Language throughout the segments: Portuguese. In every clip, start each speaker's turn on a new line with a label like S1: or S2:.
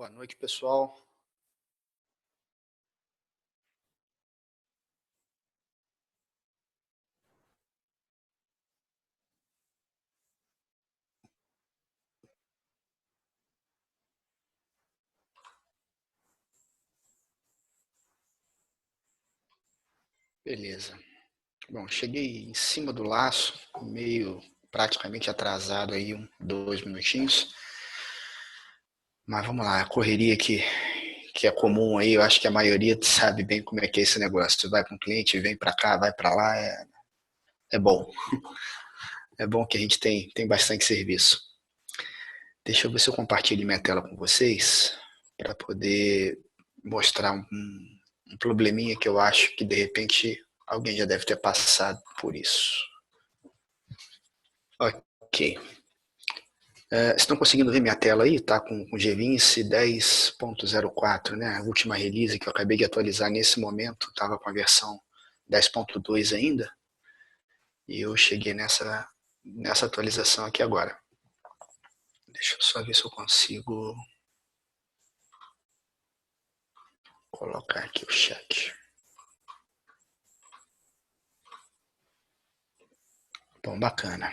S1: Boa noite, pessoal. Beleza. Bom, cheguei em cima do laço, meio praticamente atrasado aí, 2 minutinhos. Mas vamos lá, a correria que é comum aí, eu acho que a maioria sabe bem como é que é esse negócio. Você vai com o cliente, vem para cá, vai para lá, é bom. É bom que a gente tem bastante serviço. Deixa eu ver se eu compartilho minha tela com vocês para poder mostrar um probleminha que eu acho que de repente alguém já deve ter passado por isso. Ok. Estão conseguindo ver minha tela aí? Está com o GVince 10.04, né? A última release que eu acabei de atualizar nesse momento, estava com a versão 10.2 ainda. E eu cheguei nessa atualização aqui agora. Deixa eu só ver se eu consigo colocar aqui o chat. Bom, bacana.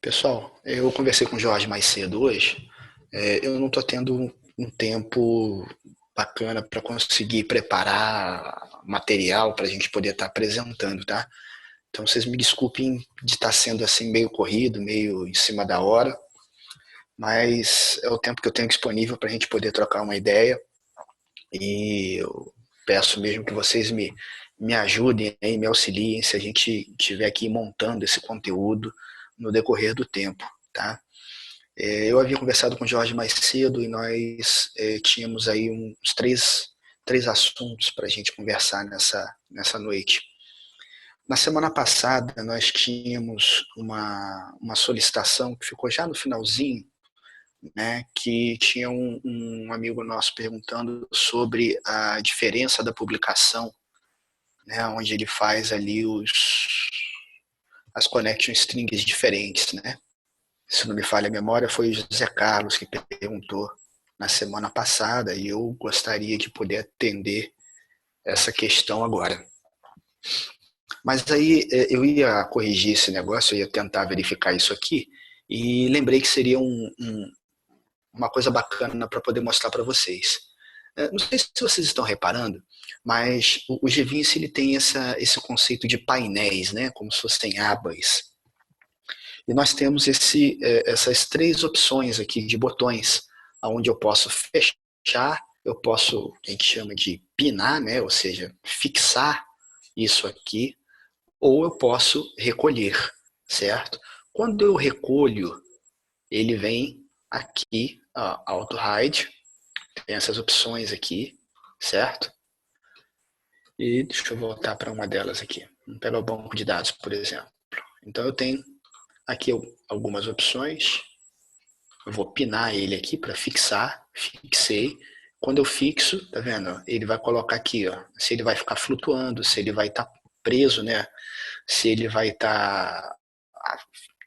S1: Pessoal, eu conversei com o Jorge mais cedo hoje. Eu não estou tendo um tempo bacana para conseguir preparar material para a gente poder estar apresentando, tá? Então vocês me desculpem de estar sendo assim meio corrido, meio em cima da hora, mas é o tempo que eu tenho disponível para a gente poder trocar uma ideia e eu peço mesmo que vocês me ajudem e me auxiliem se a gente estiver aqui montando esse conteúdo no decorrer do tempo, tá? Eu havia conversado com o Jorge mais cedo e nós tínhamos aí uns três assuntos para a gente conversar nessa noite. Na semana passada, nós tínhamos uma solicitação que ficou já no finalzinho, né, que tinha um amigo nosso perguntando sobre a diferença da publicação, né, onde ele faz ali as connection strings diferentes, né? Se não me falha a memória, foi o José Carlos que perguntou na semana passada e eu gostaria de poder atender essa questão agora. Mas aí eu ia corrigir esse negócio, eu ia tentar verificar isso aqui e lembrei que seria uma coisa bacana para poder mostrar para vocês. Não sei se vocês estão reparando, mas o GVince ele tem esse conceito de painéis, né, como se fossem abas. E nós temos essas três opções aqui de botões, onde eu posso fechar, eu posso, a gente chama de pinar, né, ou seja, fixar isso aqui, ou eu posso recolher, certo? Quando eu recolho, ele vem aqui, Auto Hide, tem essas opções aqui, certo? E deixa eu voltar para uma delas aqui. Vamos pegar o banco de dados, por exemplo. Então eu tenho aqui algumas opções. Eu vou pinar ele aqui para fixar. Fixei. Quando eu fixo, tá vendo? Ele vai colocar aqui, ó, se ele vai ficar flutuando, se ele vai estar preso, né? Se ele vai estar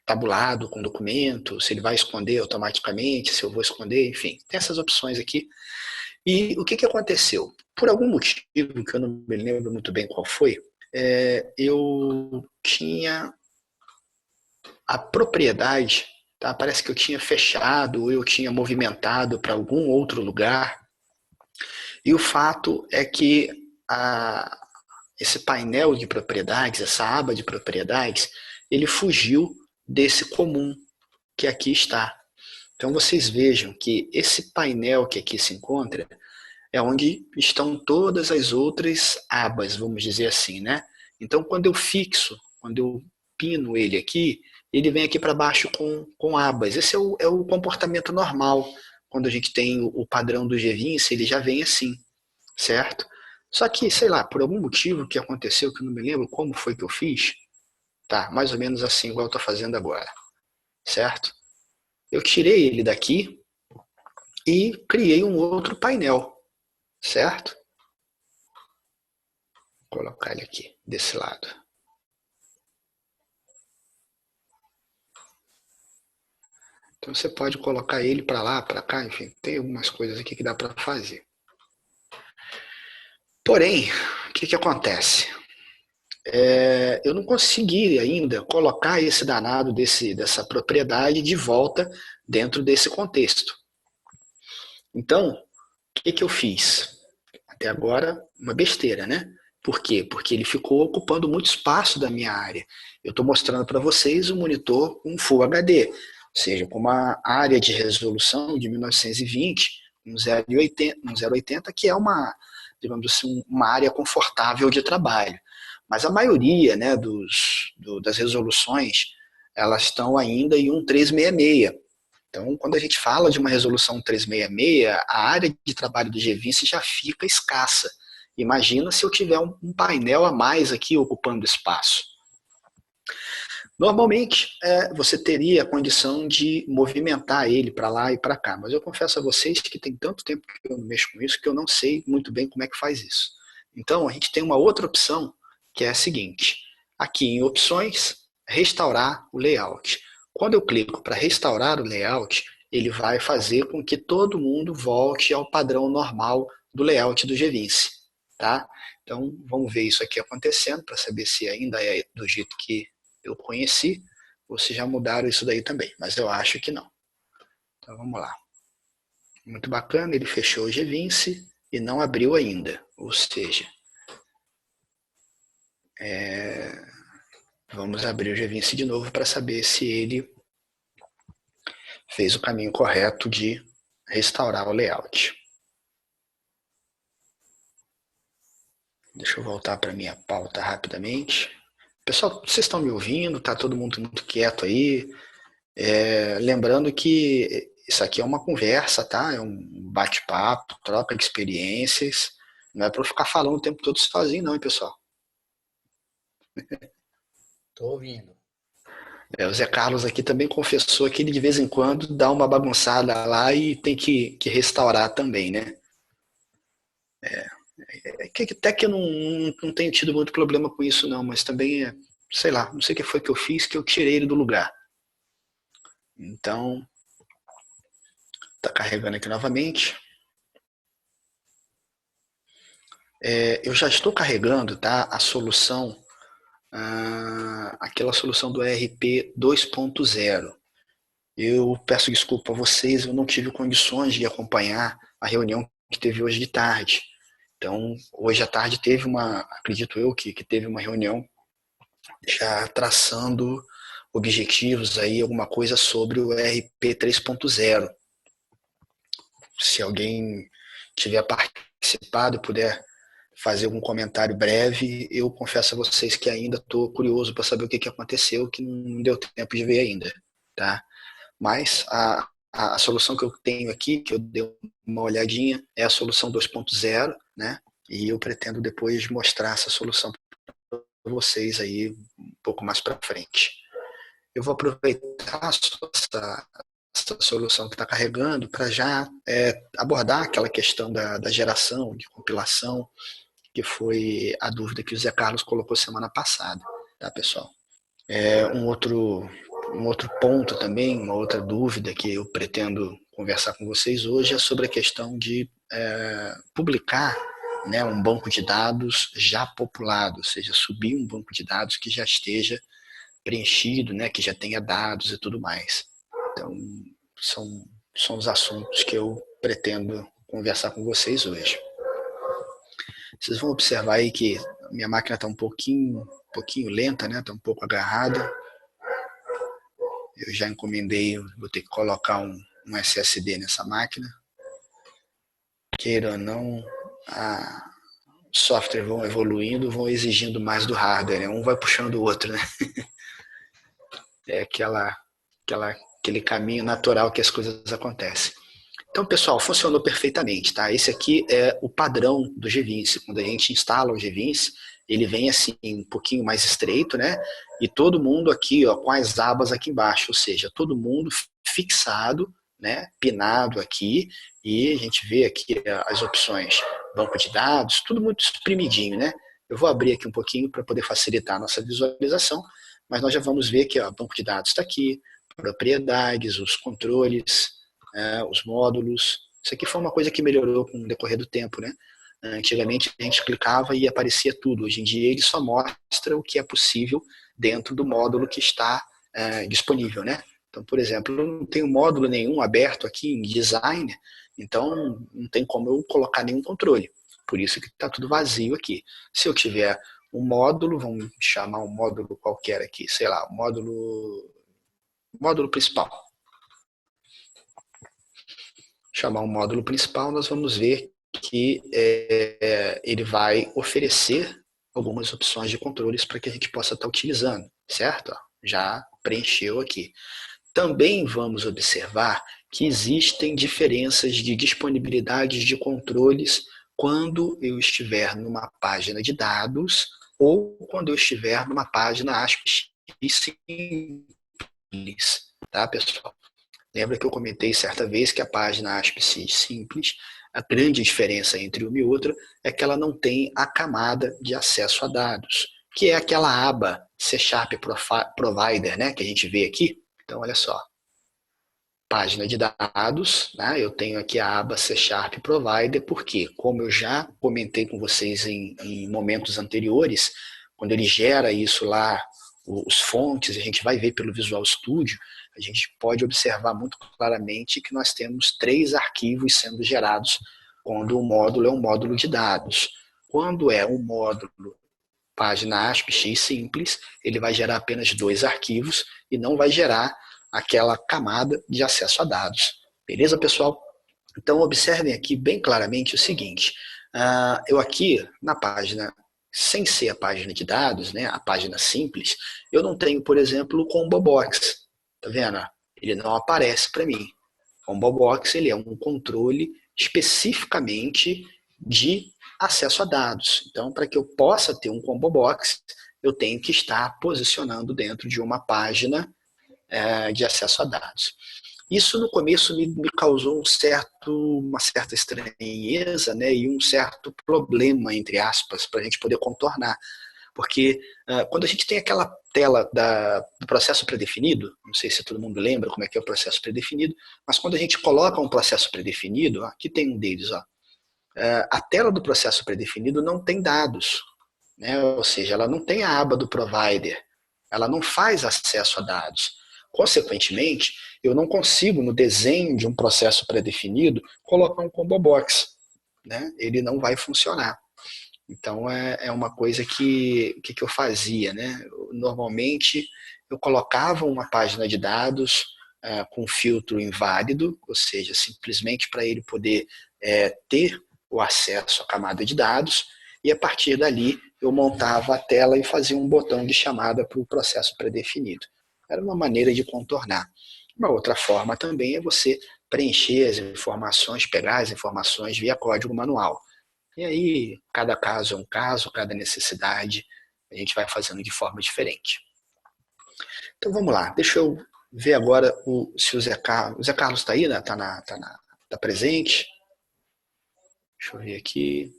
S1: tabulado com o documento, se ele vai esconder automaticamente, se eu vou esconder, enfim. Tem essas opções aqui. E o que aconteceu? Por algum motivo, que eu não me lembro muito bem qual foi, eu tinha a propriedade, tá? Parece que eu tinha fechado ou eu tinha movimentado para algum outro lugar. E o fato é que esse painel de propriedades, essa aba de propriedades, ele fugiu desse comum que aqui está. Então vocês vejam que esse painel que aqui se encontra é onde estão todas as outras abas, vamos dizer assim, né? Então quando eu fixo, quando eu pino ele aqui, ele vem aqui para baixo com abas. Esse é o comportamento normal. Quando a gente tem o padrão do GVince, ele já vem assim, certo? Só que, sei lá, por algum motivo que aconteceu, que eu não me lembro como foi que eu fiz, tá, mais ou menos assim, igual eu estou fazendo agora, certo? Eu tirei ele daqui e criei um outro painel, certo? Vou colocar ele aqui, desse lado. Então você pode colocar ele para lá, para cá, enfim, tem algumas coisas aqui que dá para fazer. Porém, o que acontece? Eu não consegui ainda colocar esse danado dessa propriedade de volta dentro desse contexto. Então, o que eu fiz? Até agora, uma besteira, né? Por quê? Porque ele ficou ocupando muito espaço da minha área. Eu estou mostrando para vocês um monitor com Full HD, ou seja, com uma área de resolução de 1920, um 080, que é uma, digamos assim, uma área confortável de trabalho. Mas a maioria, né, das resoluções, elas estão ainda em um 366. Então, quando a gente fala de uma resolução 366, a área de trabalho do GVINCE já fica escassa. Imagina se eu tiver um painel a mais aqui ocupando espaço. Normalmente, você teria a condição de movimentar ele para lá e para cá, mas eu confesso a vocês que tem tanto tempo que eu não mexo com isso que eu não sei muito bem como é que faz isso. Então, a gente tem uma outra opção, que é a seguinte. Aqui em opções, restaurar o layout. Quando eu clico para restaurar o layout, ele vai fazer com que todo mundo volte ao padrão normal do layout do GVINCE. Tá? Então, vamos ver isso aqui acontecendo para saber se ainda é do jeito que eu conheci, ou se já mudaram isso daí também, mas eu acho que não. Então vamos lá. Muito bacana, ele fechou o GVINCE e não abriu ainda, ou seja, vamos abrir o GVINCE de novo para saber se ele fez o caminho correto de restaurar o layout. Deixa eu voltar para a minha pauta rapidamente. Pessoal, vocês estão me ouvindo? Está todo mundo muito quieto aí? Lembrando que isso aqui é uma conversa, tá? É um bate-papo, troca de experiências. Não é para eu ficar falando o tempo todo sozinho, não, hein, pessoal?
S2: Tô ouvindo.
S1: O Zé Carlos aqui também confessou que ele de vez em quando dá uma bagunçada lá e tem que restaurar também, né? Até que eu não tenho tido muito problema com isso, não, mas também, sei lá, não sei o que foi que eu fiz que eu tirei ele do lugar. Então, tá carregando aqui novamente. Eu já estou carregando, tá, a solução, aquela solução do ERP 2.0. Eu peço desculpa a vocês, eu não tive condições de acompanhar a reunião que teve hoje de tarde. Então, hoje à tarde teve acredito eu, que teve uma reunião já traçando objetivos aí, alguma coisa sobre o ERP 3.0. Se alguém tiver participado e puder fazer algum comentário breve, eu confesso a vocês que ainda estou curioso para saber o que aconteceu, que não deu tempo de ver ainda, tá? Mas a solução que eu tenho aqui, que eu dei uma olhadinha, é a solução 2.0, né? E eu pretendo depois mostrar essa solução para vocês aí um pouco mais para frente. Eu vou aproveitar essa solução que está carregando para já abordar aquela questão da geração, de compilação, que foi a dúvida que o Zé Carlos colocou semana passada, tá, pessoal? Um outro ponto também, uma outra dúvida que eu pretendo conversar com vocês hoje é sobre a questão de publicar, né, um banco de dados já populado, ou seja, subir um banco de dados que já esteja preenchido, né, que já tenha dados e tudo mais. Então, são os assuntos que eu pretendo conversar com vocês hoje. Vocês vão observar aí que a minha máquina está um pouquinho lenta, né? Está um pouco agarrada. Eu já encomendei, vou ter que colocar um SSD nessa máquina. Queira ou não, a software vão evoluindo, vão exigindo mais do hardware, né? Um vai puxando o outro, né? É aquele caminho natural que as coisas acontecem. Então, pessoal, funcionou perfeitamente, tá? Esse aqui é o padrão do GVINCE. Quando a gente instala o GVINCE, ele vem assim, um pouquinho mais estreito, né? E todo mundo aqui, ó, com as abas aqui embaixo, ou seja, todo mundo fixado, né? Pinado aqui, e a gente vê aqui as opções banco de dados, tudo muito espremidinho, né? Eu vou abrir aqui um pouquinho para poder facilitar a nossa visualização, mas nós já vamos ver que o banco de dados está aqui, propriedades, os controles, os módulos. Isso aqui foi uma coisa que melhorou com o decorrer do tempo, né? Antigamente a gente clicava e aparecia tudo. Hoje em dia ele só mostra o que é possível dentro do módulo que está disponível, né? Então, por exemplo, eu não tenho módulo nenhum aberto aqui em design, então não tem como eu colocar nenhum controle. Por isso que está tudo vazio aqui. Se eu tiver um módulo, vamos chamar um módulo qualquer aqui, sei lá, módulo principal. Chamar um módulo principal, nós vamos ver que ele vai oferecer algumas opções de controles para que a gente possa estar utilizando, certo? Já preencheu aqui. Também vamos observar que existem diferenças de disponibilidade de controles quando eu estiver numa página de dados ou quando eu estiver numa página ASP simples, tá, pessoal? Lembra que eu comentei certa vez que a página ASP simples, a grande diferença entre uma e outra é que ela não tem a camada de acesso a dados, que é aquela aba C# Provider, né, que a gente vê aqui. Então, olha só, página de dados, né, eu tenho aqui a aba C# Provider, porque, como eu já comentei com vocês em momentos anteriores, quando ele gera isso lá, os fontes, a gente vai ver pelo Visual Studio, a gente pode observar muito claramente que nós temos 3 arquivos sendo gerados quando o módulo é um módulo de dados. Quando é um módulo página ASP simples, ele vai gerar apenas 2 arquivos e não vai gerar aquela camada de acesso a dados. Beleza, pessoal? Então, observem aqui bem claramente o seguinte. Eu aqui, na página, sem ser a página de dados, né, a página simples, eu não tenho, por exemplo, o Combo Box. Tá vendo? Ele não aparece para mim. O Combo Box ele é um controle especificamente de acesso a dados. Então, para que eu possa ter um Combo Box, eu tenho que estar posicionando dentro de uma página de acesso a dados. Isso no começo me causou uma certa estranheza, né, e um certo problema, entre aspas, para a gente poder contornar. Porque quando a gente tem aquela tela do processo predefinido, não sei se todo mundo lembra como é que é o processo predefinido, mas quando a gente coloca um processo predefinido, aqui tem um deles, a tela do processo predefinido não tem dados, né, ou seja, ela não tem a aba do provider, ela não faz acesso a dados. Consequentemente, eu não consigo, no desenho de um processo predefinido, colocar um combo box, né? Ele não vai funcionar. Então, é uma coisa que eu fazia, né? Normalmente, eu colocava uma página de dados com filtro inválido, ou seja, simplesmente para ele poder ter o acesso à camada de dados, e a partir dali eu montava a tela e fazia um botão de chamada para o processo predefinido. Era uma maneira de contornar. Uma outra forma também é você preencher as informações, pegar as informações via código manual. E aí, cada caso é um caso, cada necessidade, a gente vai fazendo de forma diferente. Então vamos lá, deixa eu ver agora se o Zé Carlos. O Zé Carlos está aí, né? Tá presente. Deixa eu ver aqui.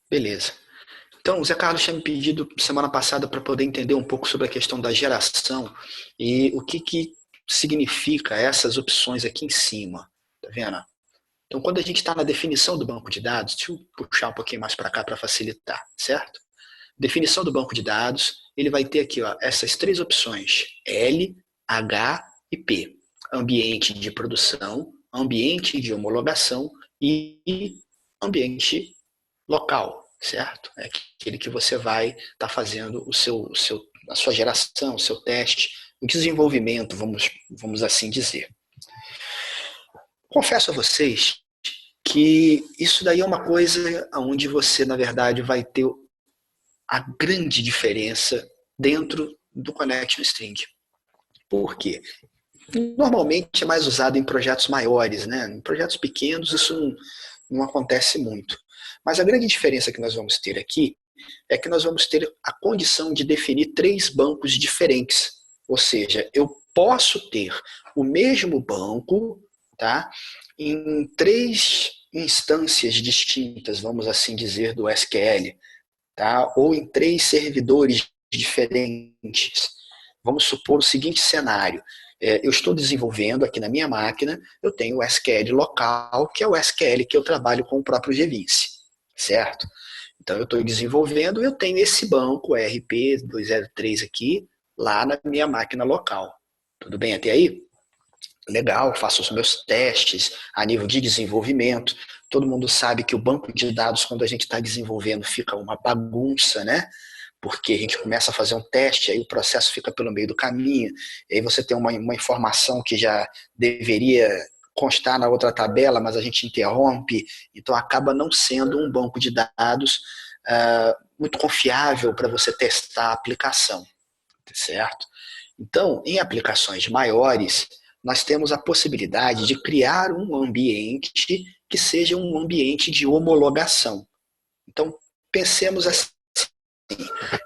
S1: Beleza. Então, o Zé Carlos tinha me pedido semana passada para poder entender um pouco sobre a questão da geração e o que significa essas opções aqui em cima. Tá vendo? Então, quando a gente está na definição do banco de dados, deixa eu puxar um pouquinho mais para cá para facilitar, certo? Definição do banco de dados, ele vai ter aqui essas 3 opções, L, H e P. Ambiente de produção, ambiente de homologação e ambiente local, certo? É aquele que você vai estar fazendo a sua geração, o seu teste, o desenvolvimento, vamos assim dizer. Confesso a vocês que isso daí é uma coisa onde você, na verdade, vai ter a grande diferença dentro do Connection String. Por quê? Normalmente é mais usado em projetos maiores, né? Em projetos pequenos isso não acontece muito. Mas a grande diferença que nós vamos ter aqui é que nós vamos ter a condição de definir 3 bancos diferentes. Ou seja, eu posso ter o mesmo banco, tá, em 3 instâncias distintas, vamos assim dizer, do SQL, tá, ou em 3 servidores diferentes. Vamos supor o seguinte cenário. Eu estou desenvolvendo aqui na minha máquina, eu tenho o SQL local, que é o SQL que eu trabalho com o próprio GVince, certo? Então, eu estou desenvolvendo, eu tenho esse banco ERP203 aqui, lá na minha máquina local. Tudo bem até aí? Legal, faço os meus testes a nível de desenvolvimento. Todo mundo sabe que o banco de dados, quando a gente está desenvolvendo, fica uma bagunça, né? Porque a gente começa a fazer um teste, aí o processo fica pelo meio do caminho, e aí você tem uma informação que já deveria constar na outra tabela, mas a gente interrompe, então acaba não sendo um banco de dados muito confiável para você testar a aplicação, certo? Então, em aplicações maiores, nós temos a possibilidade de criar um ambiente que seja um ambiente de homologação. Então, pensemos assim,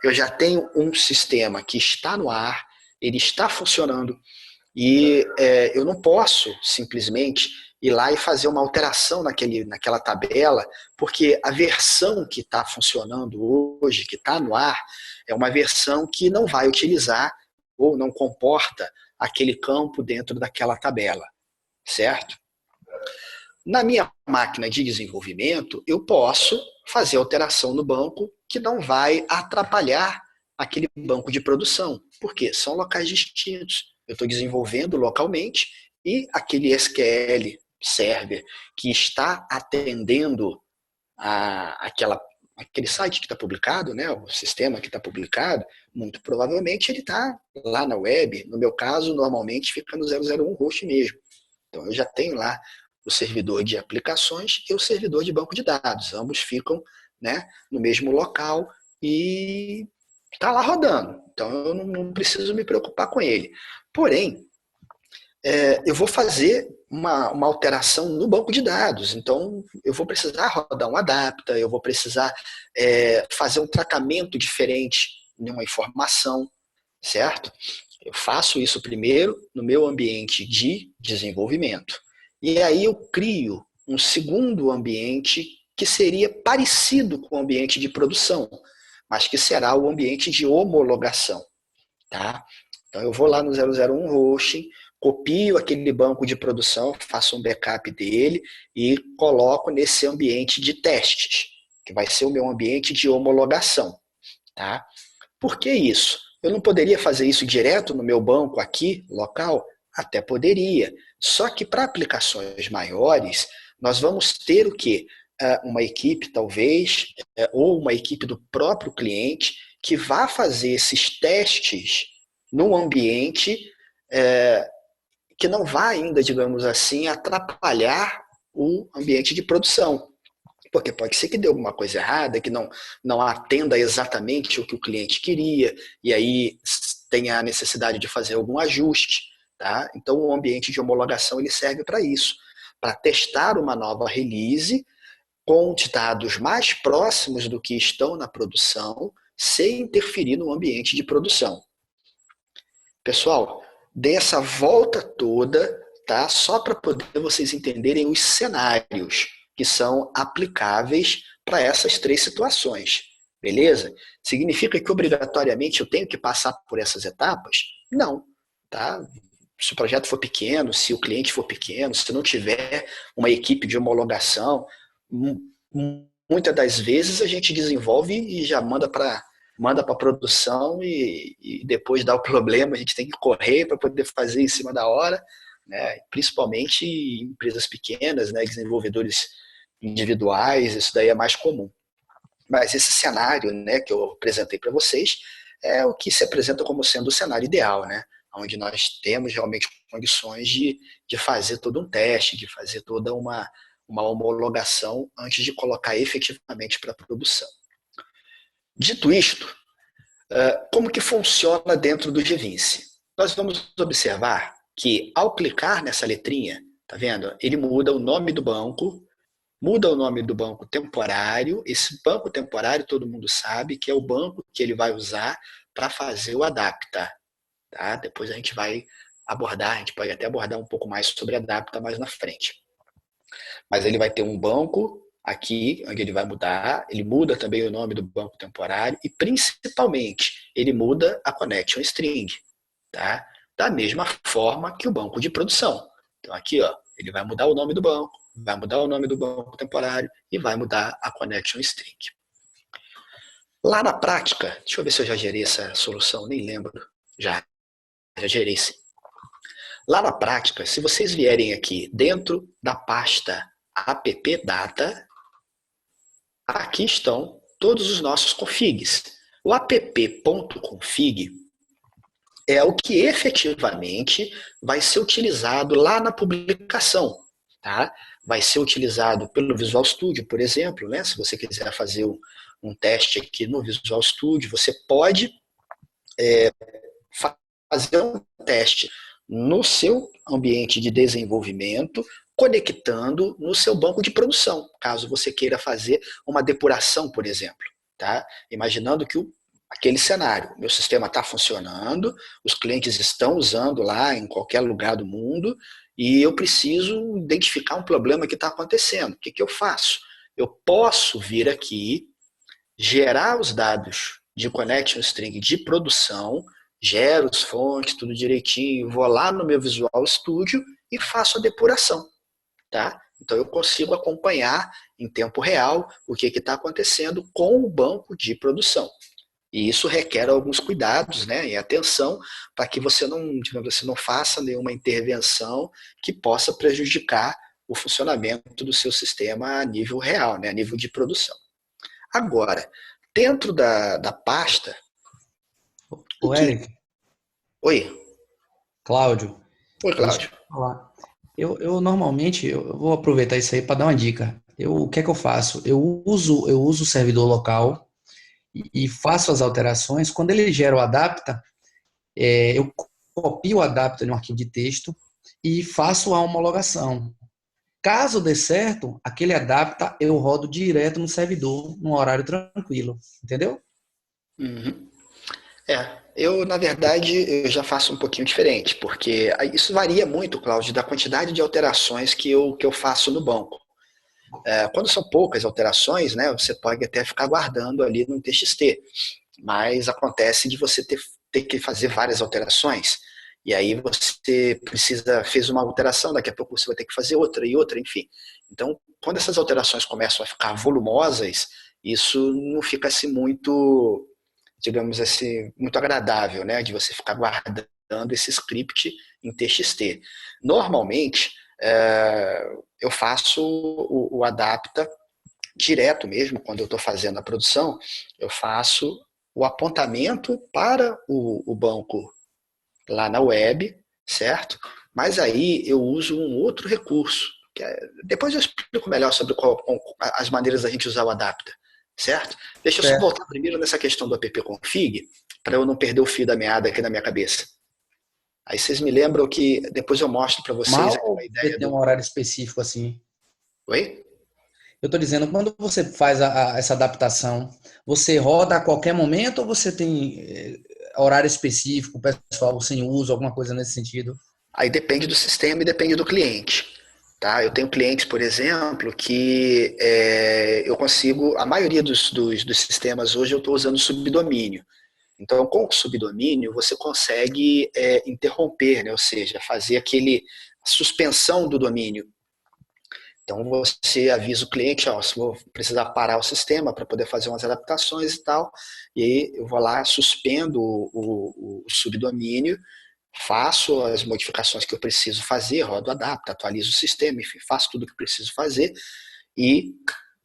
S1: eu já tenho um sistema que está no ar, ele está funcionando, e eu não posso simplesmente ir lá e fazer uma alteração naquela tabela, porque a versão que está funcionando hoje, que está no ar, é uma versão que não vai utilizar ou não comporta aquele campo dentro daquela tabela, certo? Na minha máquina de desenvolvimento, eu posso fazer alteração no banco que não vai atrapalhar aquele banco de produção, porque são locais distintos. Eu estou desenvolvendo localmente e aquele SQL server que está atendendo aquele site que está publicado, né, o sistema que está publicado, muito provavelmente ele está lá na web. No meu caso, normalmente fica no 001 host mesmo. Então eu já tenho lá o servidor de aplicações e o servidor de banco de dados. Ambos ficam, né, no mesmo local e está lá rodando. Então eu não preciso me preocupar com ele. Porém, eu vou fazer uma alteração no banco de dados. Então, eu vou precisar rodar um adapta, eu vou precisar fazer um tratamento diferente de uma informação, certo? Eu faço isso primeiro no meu ambiente de desenvolvimento. E aí eu crio um segundo ambiente que seria parecido com o ambiente de produção, mas que será o ambiente de homologação. Tá? Então eu vou lá no 001 hosting, copio aquele banco de produção, faço um backup dele e coloco nesse ambiente de testes, que vai ser o meu ambiente de homologação. Tá? Por que isso? Eu não poderia fazer isso direto no meu banco aqui, local? Até poderia. Só que para aplicações maiores, nós vamos ter o quê? Uma equipe, talvez, ou uma equipe do próprio cliente, que vá fazer esses testes num ambiente que não vai ainda, digamos assim, atrapalhar o ambiente de produção. Porque pode ser que dê alguma coisa errada, que não atenda exatamente o que o cliente queria, e aí tenha a necessidade de fazer algum ajuste. Tá? Então, o ambiente de homologação ele serve para isso, para testar uma nova release com os dados mais próximos do que estão na produção, sem interferir no ambiente de produção. Pessoal, dei essa volta toda, tá? Só para poder vocês entenderem os cenários que são aplicáveis para essas três situações. Beleza? Significa que obrigatoriamente eu tenho que passar por essas etapas? Não. Tá? Se o projeto for pequeno, se o cliente for pequeno, se não tiver uma equipe de homologação, muitas das vezes a gente desenvolve e já manda para a produção e depois dá o problema, a gente tem que correr para poder fazer em cima da hora, né? Principalmente em empresas pequenas, né? Desenvolvedores individuais, isso daí é mais comum. Mas esse cenário, né, que eu apresentei para vocês é o que se apresenta como sendo o cenário ideal, né? Onde nós temos realmente condições de fazer todo um teste, de fazer toda uma homologação antes de colocar efetivamente para a produção. Dito isto, como que funciona dentro do GVince? Nós vamos observar que ao clicar nessa letrinha, tá vendo? Ele muda o nome do banco, muda o nome do banco temporário. Esse banco temporário todo mundo sabe que é o banco que ele vai usar para fazer o adapta. Tá? Depois a gente vai abordar, a gente pode até abordar um pouco mais sobre adapta mais na frente. Mas ele vai ter um banco Aqui, onde ele vai mudar, ele muda também o nome do banco temporário e, principalmente, ele muda a connection string, tá? Da mesma forma que o banco de produção. Então, aqui, ó, ele vai mudar o nome do banco, vai mudar o nome do banco temporário e vai mudar a connection string. Lá na prática, deixa eu ver se eu já gerei essa solução, nem lembro. Já gerei sim. Lá na prática, se vocês vierem aqui dentro da pasta appdata, aqui estão todos os nossos configs. O app.config é o que efetivamente vai ser utilizado lá na publicação. Tá? Vai ser utilizado pelo Visual Studio, por exemplo. Né? Se você quiser fazer um teste aqui no Visual Studio, você pode fazer um teste no seu ambiente de desenvolvimento, conectando no seu banco de produção, caso você queira fazer uma depuração, por exemplo. Tá? Imaginando que aquele cenário, meu sistema está funcionando, os clientes estão usando lá em qualquer lugar do mundo e eu preciso identificar um problema que está acontecendo. O que eu faço? Eu posso vir aqui, gerar os dados de connection string de produção, gero as fontes, tudo direitinho, vou lá no meu Visual Studio e faço a depuração. Tá? Então eu consigo acompanhar em tempo real o que está acontecendo com o banco de produção. E isso requer alguns cuidados, né, e atenção para que você não, digamos assim, não faça nenhuma intervenção que possa prejudicar o funcionamento do seu sistema a nível real, né, a nível de produção. Agora, dentro da pasta, o
S2: O
S1: que...
S2: Eric,
S1: Oi,
S2: Cláudio,
S1: oi,
S2: deixa eu
S1: Cláudio.
S2: falar. Eu normalmente eu vou aproveitar isso aí para dar uma dica. O que é que eu faço? Eu uso o servidor local e faço as alterações. Quando ele gera o adapta, eu copio o adapta no arquivo de texto e faço a homologação. Caso dê certo, aquele adapta eu rodo direto no servidor, num horário tranquilo, entendeu?
S1: Uhum. Eu, na verdade, eu já faço um pouquinho diferente, porque isso varia muito, Cláudio, da quantidade de alterações que eu faço no banco. Quando são poucas alterações, né, você pode até ficar guardando ali no TXT, mas acontece de você ter que fazer várias alterações, e aí você fez uma alteração, daqui a pouco você vai ter que fazer outra e outra, enfim. Então, quando essas alterações começam a ficar volumosas, isso não fica assim muito, digamos assim, muito agradável, né, de você ficar guardando esse script em TXT. Normalmente, eu faço o adapta direto mesmo, quando eu estou fazendo a produção, eu faço o apontamento para o banco lá na web, certo? Mas aí eu uso um outro recurso. Depois eu explico melhor sobre as maneiras da gente usar o adapta, certo? Deixa eu só
S2: Certo.
S1: voltar primeiro nessa questão do appconfig, para eu não perder o fio da meada aqui na minha cabeça. Aí vocês me lembram que depois eu mostro para vocês
S2: Mal
S1: aquela
S2: ou você
S1: ideia
S2: tem um
S1: do...
S2: horário específico assim?
S1: Oi?
S2: Eu estou dizendo, quando você faz essa adaptação, você roda a qualquer momento ou você tem horário específico, pessoal sem uso, alguma coisa nesse sentido?
S1: Aí depende do sistema e depende do cliente. Tá? Eu tenho clientes, por exemplo, que eu consigo, a maioria dos sistemas hoje eu estou usando subdomínio. Então, com o subdomínio, você consegue interromper, né? Ou seja, fazer aquele suspensão do domínio. Então, você avisa o cliente, ó, se vou precisar parar o sistema para poder fazer umas adaptações e tal, e aí eu vou lá, suspendo o subdomínio, faço as modificações que eu preciso fazer, rodo adapta, atualizo o sistema, enfim, faço tudo o que preciso fazer e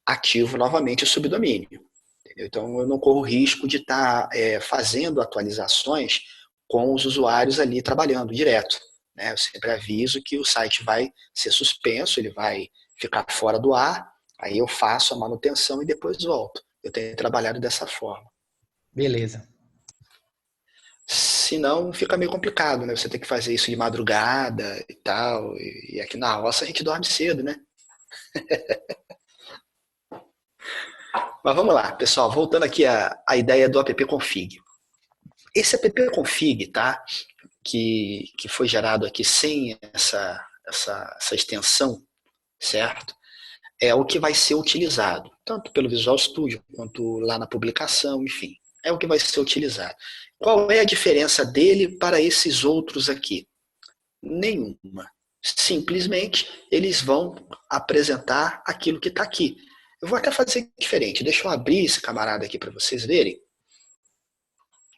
S1: ativo novamente o subdomínio. Entendeu? Então eu não corro risco de estar fazendo atualizações com os usuários ali trabalhando direto. Né? Eu sempre aviso que o site vai ser suspenso, ele vai ficar fora do ar, aí eu faço a manutenção e depois volto. Eu tenho trabalhado dessa forma.
S2: Beleza.
S1: Senão fica meio complicado, né? Você tem que fazer isso de madrugada e tal. E aqui na roça a gente dorme cedo, né? Mas vamos lá, pessoal. Voltando aqui à ideia do appconfig. Esse appconfig, tá? Que foi gerado aqui sem essa extensão, certo? é o que vai ser utilizado, tanto pelo Visual Studio quanto lá na publicação, enfim, é o que vai ser utilizado. Qual é a diferença dele para esses outros aqui? Nenhuma. Simplesmente eles vão apresentar aquilo que está aqui. Eu vou até fazer diferente. Deixa eu abrir esse camarada aqui para vocês verem.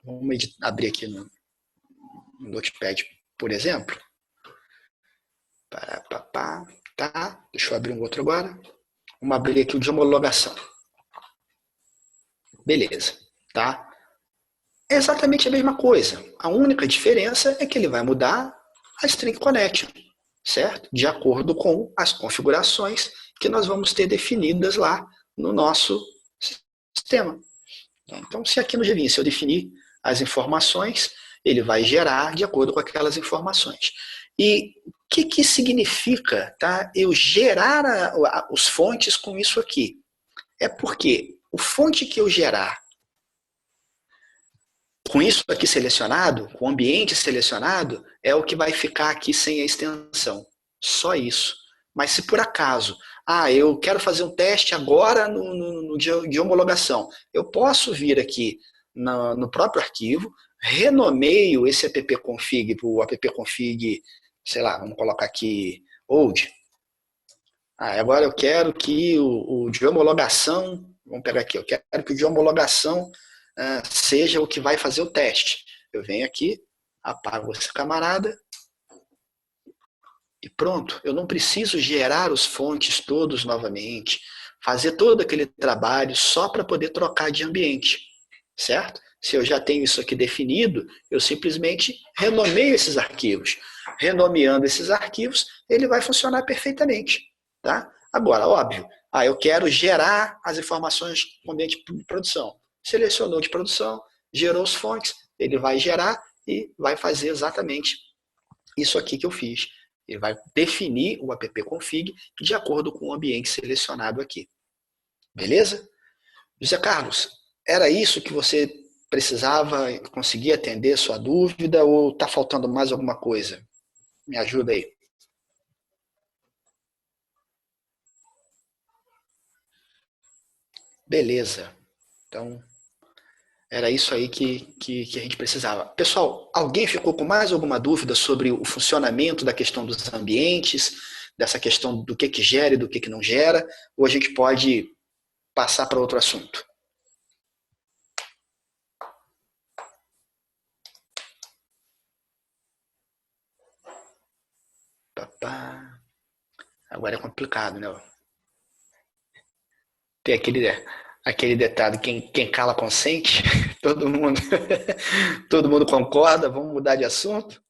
S1: Vamos abrir aqui no Notepad, por exemplo. Tá. Deixa eu abrir um outro agora. Vamos abrir aqui o de homologação. Beleza, tá? É exatamente a mesma coisa. A única diferença é que ele vai mudar a string connection, certo? De acordo com as configurações que nós vamos ter definidas lá no nosso sistema. Então, se aqui no GVim, se eu definir as informações, ele vai gerar de acordo com aquelas informações. E o que significa, tá, eu gerar os fontes com isso aqui? É porque o fonte que eu gerar com isso aqui selecionado, com o ambiente selecionado, é o que vai ficar aqui sem a extensão. Só isso. Mas se por acaso, eu quero fazer um teste agora no de homologação, eu posso vir aqui no próprio arquivo, renomeio esse appconfig para o appconfig, sei lá, vamos colocar aqui old. Agora eu quero que o de homologação, vamos pegar aqui, eu quero que o de homologação seja o que vai fazer o teste. Eu venho aqui, apago esse camarada e pronto. Eu não preciso gerar os fontes todos novamente, fazer todo aquele trabalho só para poder trocar de ambiente, certo? Se eu já tenho isso aqui definido, eu simplesmente renomeio esses arquivos. Renomeando esses arquivos, ele vai funcionar perfeitamente, tá? Agora, óbvio, eu quero gerar as informações no ambiente de produção. Selecionou de produção, gerou as fontes, ele vai gerar e vai fazer exatamente isso aqui que eu fiz. Ele vai definir o appconfig de acordo com o ambiente selecionado aqui. Beleza? José Carlos, era isso que você precisava conseguir atender sua dúvida ou está faltando mais alguma coisa? Me ajuda aí. Beleza. Então, era isso aí que a gente precisava. Pessoal, alguém ficou com mais alguma dúvida sobre o funcionamento da questão dos ambientes, dessa questão do que gera e do que não gera, ou a gente pode passar para outro assunto? Agora é complicado, né? Tem aquele detalhe, quem cala consente, todo mundo concorda, vamos mudar de assunto.